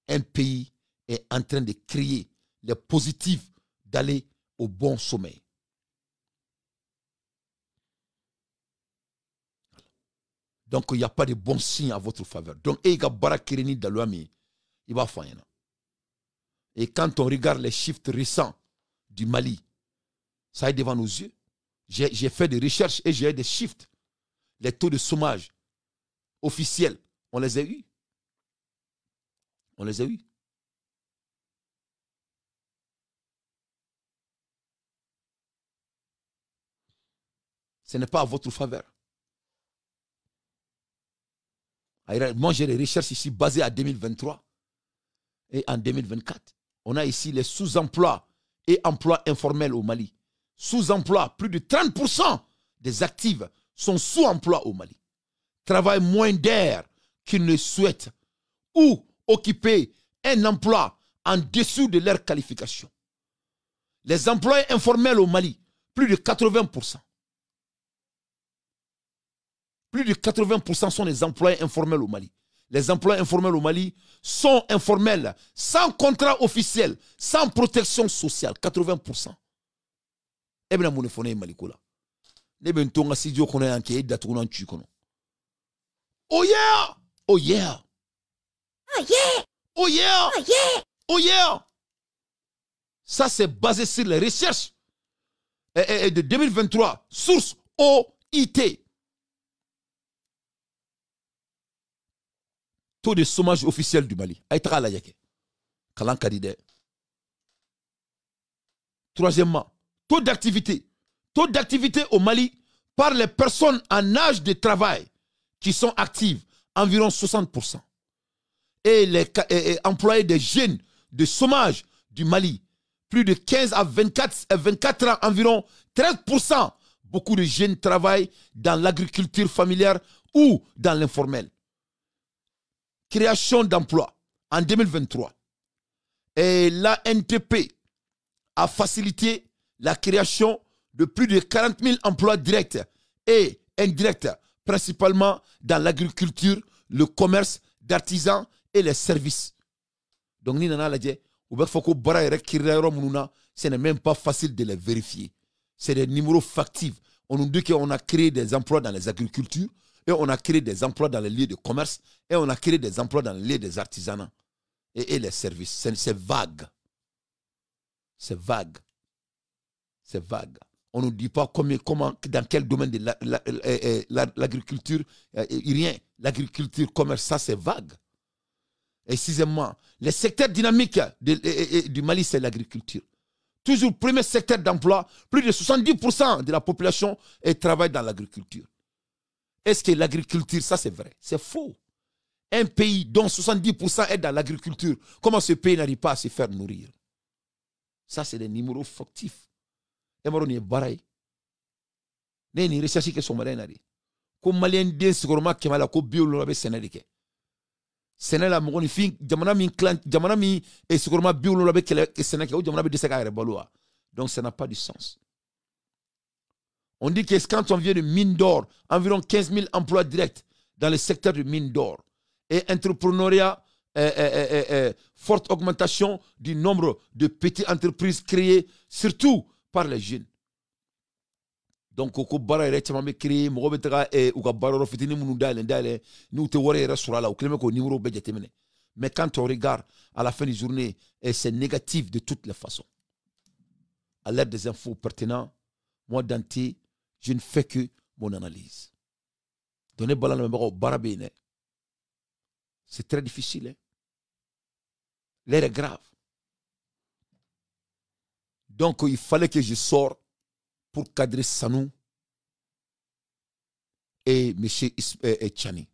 un pays est en train de créer les positifs d'aller au bon sommet. Donc, il n'y a pas de bons signes à votre faveur. Donc, il y a bara kereni dalouami, il va faire. Et quand on regarde les chiffres récents du Mali, ça est devant nos yeux. J'ai fait des recherches et j'ai des chiffres. Les taux de chômage officiels, on les a eus. On les a eus. Ce n'est pas à votre faveur. Moi, j'ai des recherches ici basées à 2023 et en 2024. On a ici les sous-emplois et emplois informels au Mali. Sous-emploi, plus de 30% des actifs sont sous-emploi au Mali. Travaillent moins d'heures qu'ils ne souhaitent ou occuper un emploi en dessous de leur qualification. Les emplois informels au Mali, plus de 80%. Plus de 80% sont les employés informels au Mali. Les emplois informels au Mali sont informels, sans contrat officiel, sans protection sociale. 80%. Eh bien, mon téléphone est malikola. Ne ben tonga si Dieu connaît un qui datu nan tu kono. Oh yeah! Oh yeah! Oh yeah! Oh yeah! Oh yeah! Oh yeah! Ça c'est basé sur les recherches de 2023, source OIT. Taux de chômage officiel du Mali. Aïtra la yake. Kalan kadide. Troisièmement, taux d'activité. Taux d'activité au Mali par les personnes en âge de travail qui sont actives, environ 60%. Et les employés des jeunes de chômage du Mali, plus de 15 à 24 ans, environ 13%. Beaucoup de jeunes travaillent dans l'agriculture familiale ou dans l'informel. Création d'emplois en 2023. Et l'ANTP a facilité la création de plus de 40 000 emplois directs et indirects, principalement dans l'agriculture, le commerce d'artisans et les services. Donc, ce n'est même pas facile de les vérifier. C'est des numéros factifs. On nous dit qu'on a créé des emplois dans les agricultures, et on a créé des emplois dans les lieux de commerce, et on a créé des emplois dans les lieux des artisanats et les services. C'est vague. C'est vague. C'est vague. On ne nous dit pas comment, dans quel domaine de l'agriculture, rien. L'agriculture, commerce, ça c'est vague. Et sixièmement, les secteurs dynamiques du Mali, c'est l'agriculture. Toujours premier secteur d'emploi, plus de 70% de la population travaille dans l'agriculture. Est-ce que l'agriculture, ça c'est vrai? C'est faux. Un pays dont 70% est dans l'agriculture, comment ce pays n'arrive pas à se faire nourrir? Ça c'est des numéros factifs. Et moi, on est baraï. Ni recherche que son malin a dit. Comme malien den sigurement que mala ko biolo la sénégalais. Sénégal mo ni fin jamana mi clan jamana mi et sigurement biolo la que sénégalais ou jamana be de saka baloa. Donc ça n'a pas de sens. On dit que quand on vient de mine d'or, environ 15 000 emplois directs dans le secteur de mine d'or. Et entrepreneuriat, forte augmentation du nombre de petites entreprises créées, surtout par les jeunes. Donc, koko bara ere chama me créé, mo be taga ou ka bara fitini munu dale, nous te wore ere sur la, ou kleme ko numéro be jetemene. Mais quand on regarde à la fin de la journée, c'est négatif de toutes les façons. À l'aide des infos pertinentes, moi Dante, je ne fais que mon analyse. donner balan au barabine. C'est très difficile. Hein? L'air est grave. Donc, il fallait que je sorte pour cadrer Sanou et M. Tchani.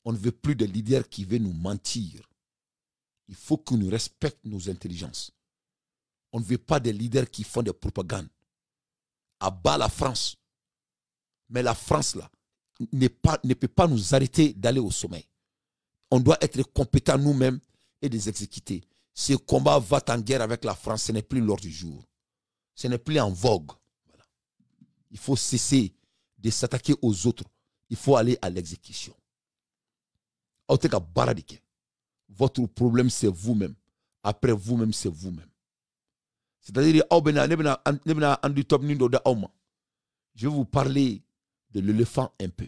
On ne veut plus de leaders qui veulent nous mentir. Il faut que nous respections nos intelligences. On ne veut pas des leaders qui font des propagandes. À bas la France. Mais la France, là, ne peut pas nous arrêter d'aller au sommet. On doit être compétents nous-mêmes et les exécuter. Ce combat va en guerre avec la France, ce n'est plus l'ordre du jour. Ce n'est plus en vogue. Voilà. Il faut cesser de s'attaquer aux autres. Il faut aller à l'exécution. Votre problème, c'est vous-même. Après vous-même, c'est vous-même. C'est-à-dire, je vais vous parler de l'éléphant un peu.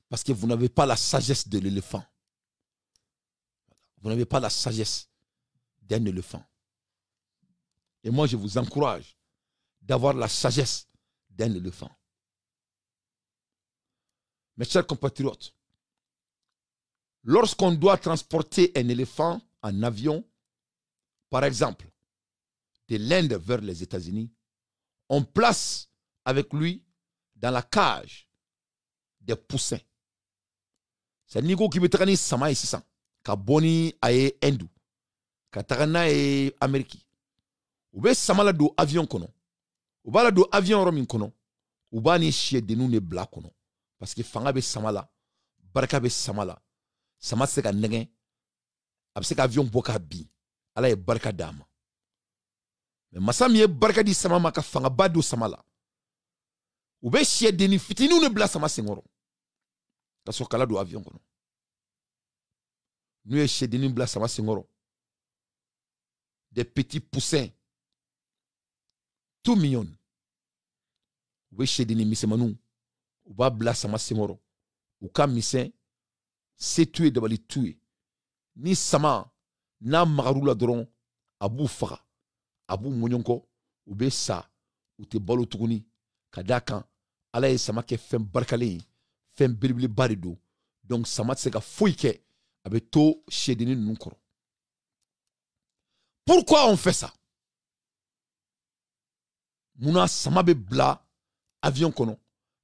Parce que vous n'avez pas la sagesse de l'éléphant. Vous n'avez pas la sagesse d'un éléphant. Et moi, je vous encourage d'avoir la sagesse d'un éléphant. Mes chers compatriotes, lorsqu'on doit transporter un éléphant en avion, par exemple, de l'Inde vers les États-Unis, on place avec lui dans la cage des poussins. C'est Nigo qui veut traîner sama ici sans. Kaboni aye Indou. Katarana e Amérique. Oube samala do avion kono. Oba la do avion romin kono. Oba ni chie de nous ne bla kono. Parce que fanga be samala, baraka be samala. Sama se ka negen. Abse ka avion boka bi. Ala e baraka dama. Mais masami e baraka di sama maka fanga bado samala. Oube chie de ni fitini ne bla sama sengoro. Kaso kala do avion kono. Nous chie de ni bla sama sengoro. Des petits poussins. Tout mignon. Oube chie de ni misemanou. Ou ba bla sama sengoro. Ou ka misen. Se tuer de bali tuer. Ni sama. Na magarula doron. Abu faga. Abu monyonko. Ou be sa. Ou te balo tukuni. Kadakan. Ala ye sama ke fem barkale. Fem bilibili barido. Donc sama se ka fouike. Abe to chedini nunkoro. Pourquoi on fait ça? Mouna sama be bla avion kono.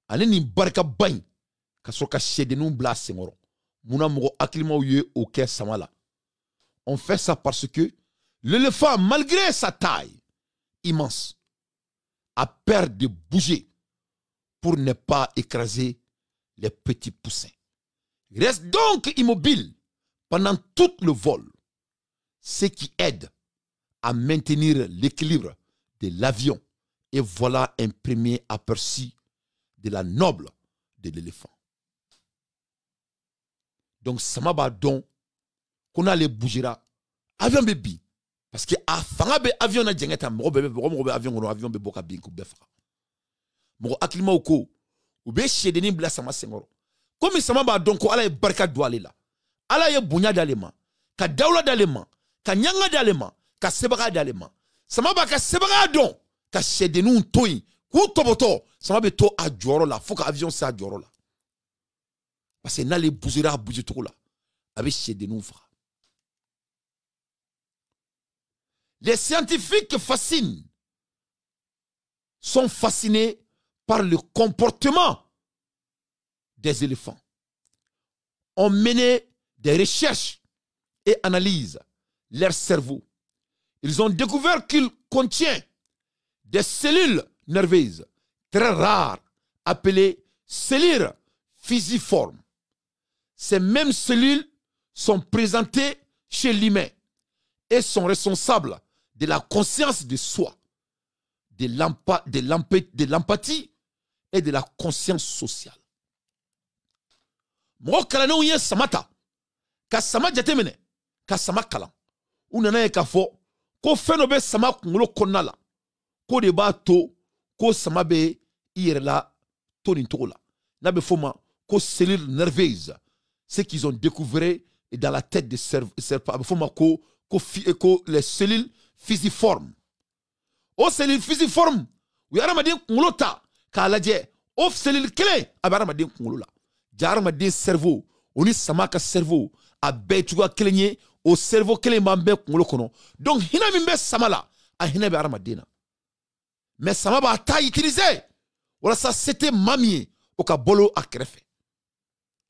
Ane ni barka bain. Kasoka chedini bla sengoro. Mouna moro akilima ouye auke sama la. On fait ça parce que l'éléphant, malgré sa taille immense, a peur de bouger pour ne pas écraser les petits poussins. Il reste donc immobile pendant tout le vol, ce qui aide à maintenir l'équilibre de l'avion. Et voilà un premier aperçu de la noble de l'éléphant. Donc, ça m'a donc qu'on allait bouger là, avion bébi. Parce que à fanga be avion na jengeta mo be avion be boka bin ko befa. Mo akilima uko ou be shedeni bla sama sengoro. Comme sama ba donc ala e barka douale la. Ala ye bunya dalema, ka dawla dalema, ka nyanga dalema, ka sebaka dalema. Sama ba ka sebaka don, ka shedeni toyi, ku toboto, sama be to a joro la, faut que avion sa joro la. Parce que na le bouzira bouger trop là. Avec shedeni fra. Les scientifiques sont fascinés par le comportement des éléphants. On mené des recherches et analysent leur cerveau. Ils ont découvert qu'il contient des cellules nerveuses très rares appelées cellules fusiformes. Ces mêmes cellules sont présentées chez l'humain et sont responsables de la conscience de soi, de l'empathie et de la conscience sociale. Mo kalane ou ye samata, ka sama jatemene, ka sama kalan. Ou nana ye ka fo, ko fenobe sama kungolo konala, ko de ba to, ko sama be irela toninto la. Na be foma, ko cellules nerveuses, ce qu'ils ont découvert dans la tête de serpent, foma ko ko les cellules fusiformes. O cellules fusiformes, ou adamaden kunkolo ta k'a lajɛ o cellule kelen a bɛ adamaden kunkolo la. Ja adamaden cerveau o ni sama ka cerveau a bɛɛ cogoya kelen ye, o cerveau kelen b'an bɛɛ kunkolo kɔnɔ. Donc hinɛ min bɛ sama la, a hinɛ bɛ adamaden na. Mais sama b'a ta utiliser walasa se tɛ maa min ye o ka bolo a kɛrɛfɛ.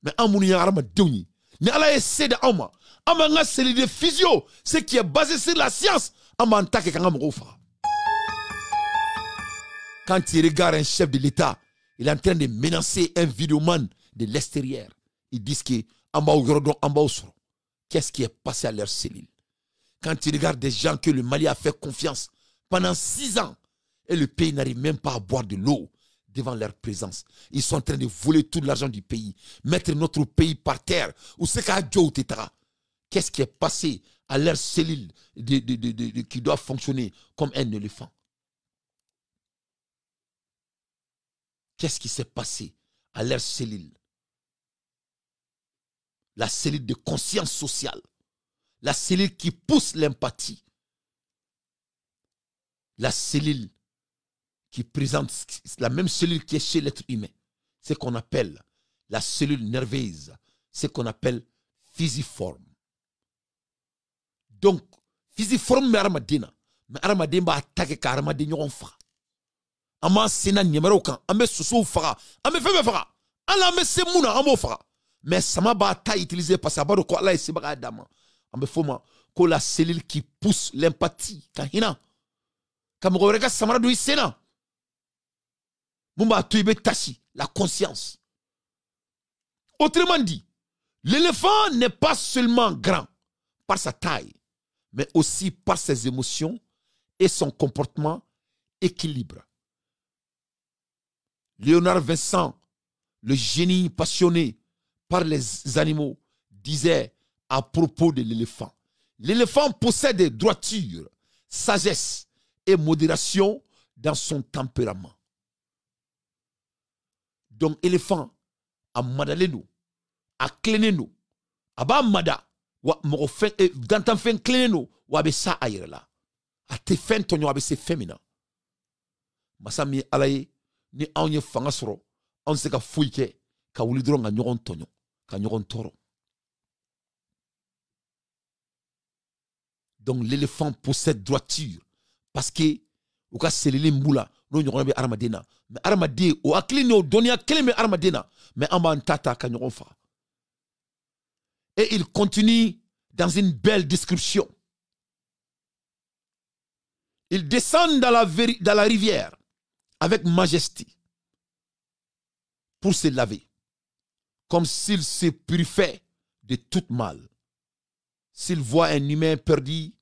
Mais an minnu ye adamadenw ye, ni Ala ye se di anw ma, an b'an ka cellule de physio, ce qui est basé sur la science, an b'an ta kɛ k'an ka mɔgɔw faga. Quand tu regardes un chef de l'État, il est en train de menacer un vidéoman de l'extérieur. Ils disent que qu'est-ce qui est passé à leur cellule? Quand tu regardes des gens que le Mali a fait confiance pendant 6 ans et le pays n'arrive même pas à boire de l'eau devant leur présence. Ils sont en train de voler tout l'argent du pays, mettre notre pays par terre. Qu'est-ce qui est passé à leur cellule qui doit fonctionner comme un éléphant? Qu'est-ce qui s'est passé à leur cellule? La cellule de conscience sociale. La cellule qui pousse l'empathie. La cellule qui présente la même cellule qui est chez l'être humain. C'est ce qu'on appelle la cellule nerveuse. C'est ce qu'on appelle physiforme. Donc, physiforme mais aramadina. Mais aramadina va attaquer karamadina on fa. Ama sena nyemero kan, ame soso faga, ame febe faga. Ala ame semuna amo faga. Mais sama ba ta utiliser parce que abado ko ala ese baga dama. Ame foma ko la cellule qui pousse l'empathie kahina. Kamgo rega samara do isena. Mumba tuibe tashi, la conscience. Autrement dit, l'éléphant n'est pas seulement grand par sa taille, mais aussi par ses émotions et son comportement équilibré. Léonard Vincent, le génie passionné par les animaux, disait à propos de l'éléphant: l'éléphant possède droiture, sagesse et modération dans son tempérament. Donc, l'éléphant a madalé a cléné nous, a ba mada, wa mogofen, gantan fen cléné nous, wa be sa aïre la, a te fen tonyo, wa be se féminin. Masami alaye, ni anye fanga soro, on se ka fouike, ka wuli dron nga nyoron tonyo, ka nyoron toro. Donc l'éléphant possède droiture, parce que, ou ka selili mboula, non nyoron be armadena, mais armadé, ou aklini ou donia keleme armadena, mais amba antata ka nyoron fa. Et il continue dans une belle description. Il descend dans la rivière avec majesté pour se laver, comme s'il se purifiait de tout mal. S'il voit un humain perdu,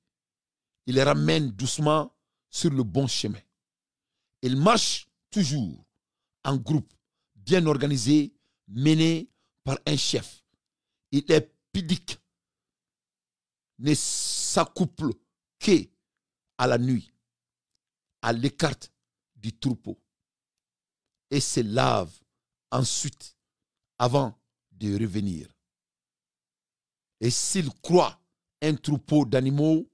il le ramène doucement sur le bon chemin. Il marche toujours en groupe, bien organisé, mené par un chef. Il est pudique, ne s'accouple que à la nuit, à l'écart du troupeau, et se lave ensuite avant de revenir. Et s'il croise un troupeau d'animaux,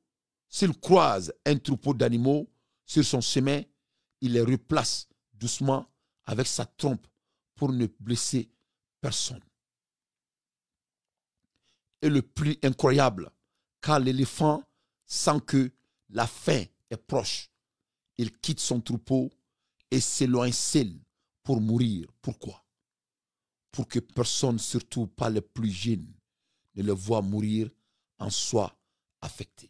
sur son chemin, il les replace doucement avec sa trompe pour ne blesser personne. Et le plus incroyable, quand l'éléphant sent que la fin est proche, il quitte son troupeau et s'éloigne seul pour mourir. Pourquoi? Pour que personne, surtout pas les plus jeunes, ne le voit mourir en soit affecté.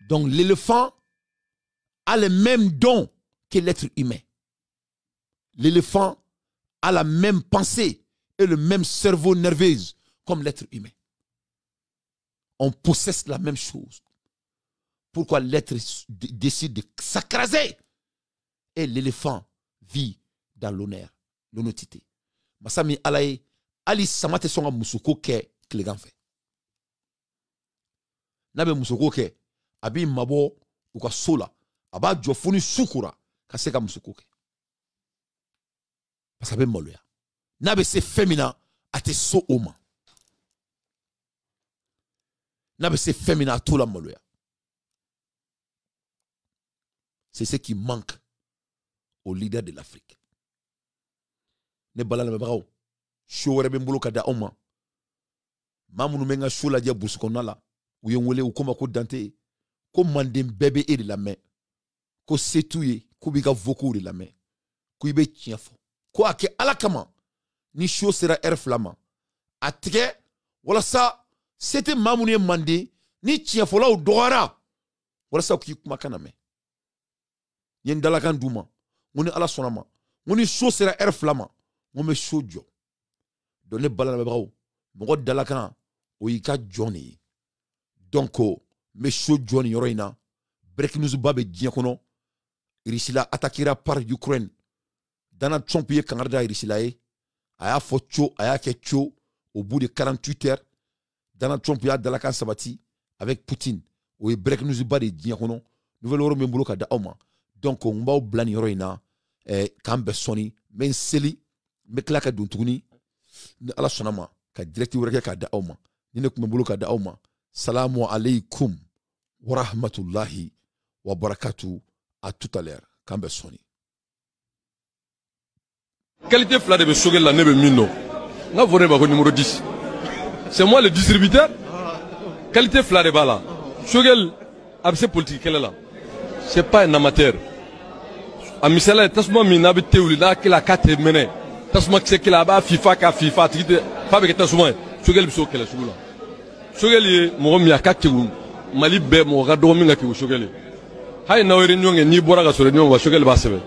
Donc l'éléphant a les mêmes dons que l'être humain. L'éléphant a la même pensée et le même cerveau nerveux comme l'être humain. On possède la même chose. Pourquoi l'être décide de s'écraser? Et l'éléphant vit dans l'honneur, l'honnêteté. Masami alaye, ali samate songa musuko ke klegan fait. Nabe musuko ke, abi mabo uka sola, aba jofuni sukura, kaseka musuko ke. parce que maloya n'a be se féminin a te so oma n'a be se féminin a tout la maloya. C'est ce qui manque aux leaders de l'Afrique. Ne balala me brao show wore be mbolo kada oma mamunu menga show la dia busukona la ou yengwele ou koma ko dante ko mandem bébé et de la main ko setouye ko biga voko de la main ko ibe tiafo ko ake alakama ni show sera air flama atike wala sa c'était mamunu mande ni tiafo la ou doara wala sa ko kuma kana me yen dalakan duma ngoni ala sonama ngoni show sera air flama ngome show jo donne balala me brao mo dalakan o yika Johnny donc me show Johnny yoroina break news babe diakono irisila attaquera par Ukraine dana Trump ye kangarda irisila e aya focho aya kecho au bout de 48 heures dana Trump ya dalakan sabati avec Poutine o break news babe diakono nouvelle euro membolo ka da oma donc on va blani yoroina kambe soni men seli me klaka dun tuguni ala sonama ka direct wureke ka da oma ni ne kuma bulu ka da oma salamu alaikum wa rahmatullahi wa barakatuh à tout à l'heure kambe soni qualité fla de Shogel la nebe mino na vone ba ko numéro 10 c'est moi le distributeur qualité fla de bala Shogel abse politique kele la c'est pas un amateur amisala tasma mina be tewli la kila kate mene tasuma kse kila ba FIFA ka FIFA tite fa be tasuma Shogel biso kele sugula Shogel ye mo mi akake mali be mo ga do mi ngaki Shogel hay na wori nyonge ni bora ga sore nyonga Shogel ba sebe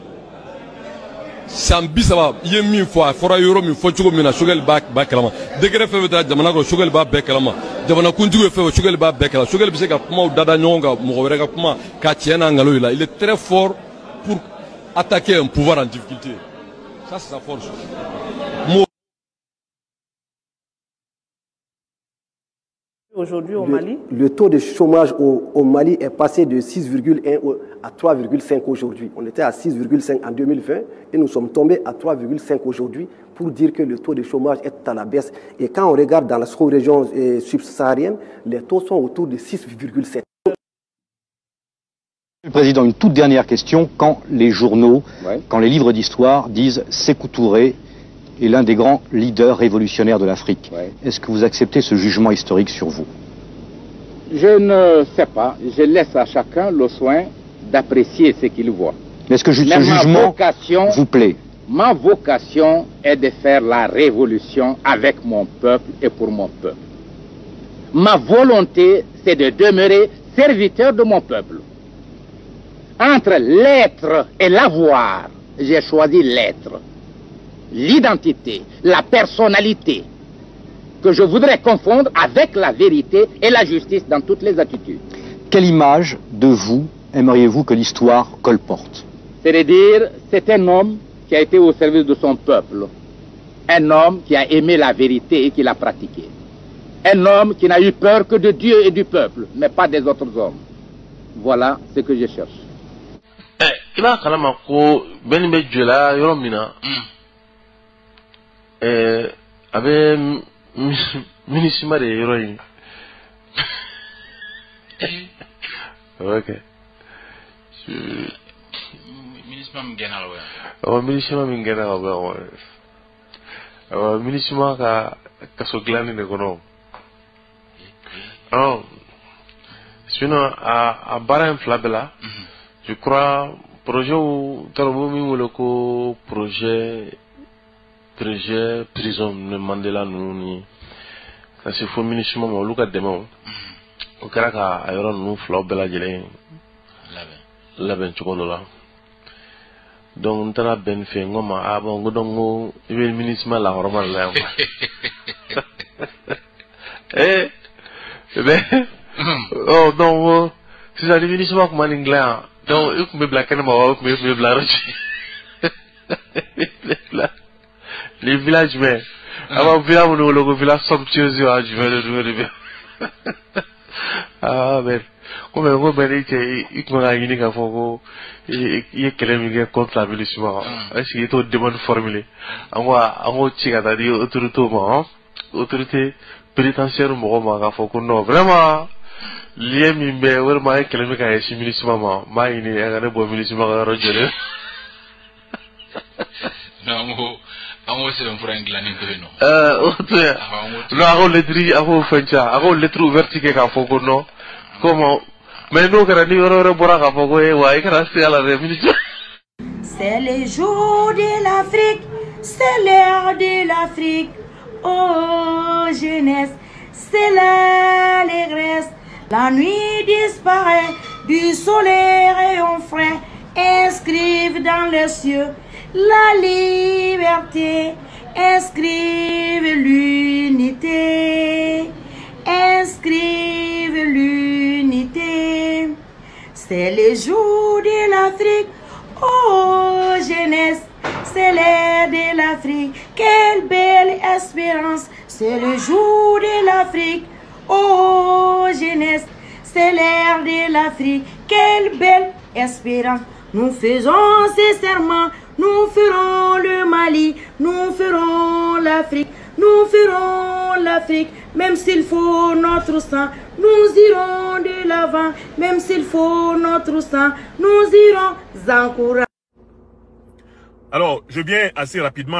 sambi saba ye min fo fora yoro min fo chugo mina Shogel ba kalama degere fe beta jamana ko Shogel ba be kalama jamana kunjugo fe Shogel ba be kalama Shogel bise ka kuma dada nyonga mo wore ka kuma ka tiena ngalo ila il est très fort pour attaquer un pouvoir en difficulté. Ça, c'est sa force. Aujourd'hui au Mali, le taux de chômage au Mali est passé de 6,1 à 3,5 aujourd'hui. On était à 6,5 en 2020 et nous sommes tombés à 3,5 aujourd'hui pour dire que le taux de chômage est à la baisse. Et quand on regarde dans la sous-région subsaharienne, les taux sont autour de 6,7. Monsieur le Président, une toute dernière question. Quand les journaux, quand les livres d'histoire disent Sékou Touré est l'un des grands leaders révolutionnaires de l'Afrique, est-ce que vous acceptez ce jugement historique sur vous? Je ne sais pas. Je laisse à chacun le soin d'apprécier ce qu'il voit. Est-ce que ce jugement vous plaît? Ma vocation est de faire la révolution avec mon peuple et pour mon peuple. Ma volonté, c'est de demeurer serviteur de mon peuple. Entre l'être et l'avoir, j'ai choisi l'être, l'identité, la personnalité, que je voudrais confondre avec la vérité et la justice dans toutes les attitudes. Quelle image de vous aimeriez-vous que l'histoire colporte? C'est-à-dire, c'est un homme qui a été au service de son peuple, un homme qui a aimé la vérité et qui l'a pratiquée, un homme qui n'a eu peur que de Dieu et du peuple, mais pas des autres hommes. Voilà ce que je cherche. I b'a kalama ko bɛɛ bɛ jɔla yɔrɔ min na a bɛ minisima de yɔrɔ in ok minisima min gɛnna la minisima min gɛnna ka bɔ minisima ka kaso dilanni de kɔnɔ sinon a baara in fila bɛɛ la je crois projet ou ko projet prison ne Mandela nuni ça c'est faux minimum o luka demo o kɛra ka a yɔrɔ ninnu filaw bɛɛ lajɛlen labɛn cogo dɔ la donc n taara bɛn nin fɛ n ko ma bon ko donc ko I bɛ minimum la hɔrɔma de la yan quoi donc sisan ni minimum kuma nin dilan yan donc il kun bɛ bila kɛnɛ ma wa o kun bɛ bila yɔrɔ ci les villages mais avant village mon logo village somptueux à jumelle de ah mais Comme un gros il m'a gagné qu'à faut il y a quelqu'un contre la milice. Est-ce qu'il est au demande formulée? En gros, chica dit autorité pénitentiaire, moi, faut qu'on non vraiment. Lié mimbe, ouais, moi, quelqu'un qui a été milice, maman, moi, il est un bon milice, maman, Roger. Non, on se fait pour un glané de non. Non, on lettre, on fait on lettre ouverte qui est à Fogo, non? Comment? Mais nous, quand on est au Bora, à Fogo, ouais, grâce à la révolution. C'est le jour de l'Afrique, c'est l'heure de l'Afrique. Oh, jeunesse, c'est l'allégresse. La nuit disparaît, du soleil rayon frais. Inscrivent dans les cieux la liberté, inscrivent l'unité, inscrivent l'unité. C'est le jour de l'Afrique, oh jeunesse, c'est l'ère de l'Afrique, quelle belle espérance. C'est le jour de l'Afrique, oh jeunesse, c'est l'ère de l'Afrique, quelle belle espérance. Nous faisons ces serments, nous ferons le Mali, nous ferons l'Afrique, nous ferons l'Afrique, même s'il faut notre sang, nous irons de l'avant, même s'il faut notre sang, nous irons encourager. Alors, je viens assez rapidement.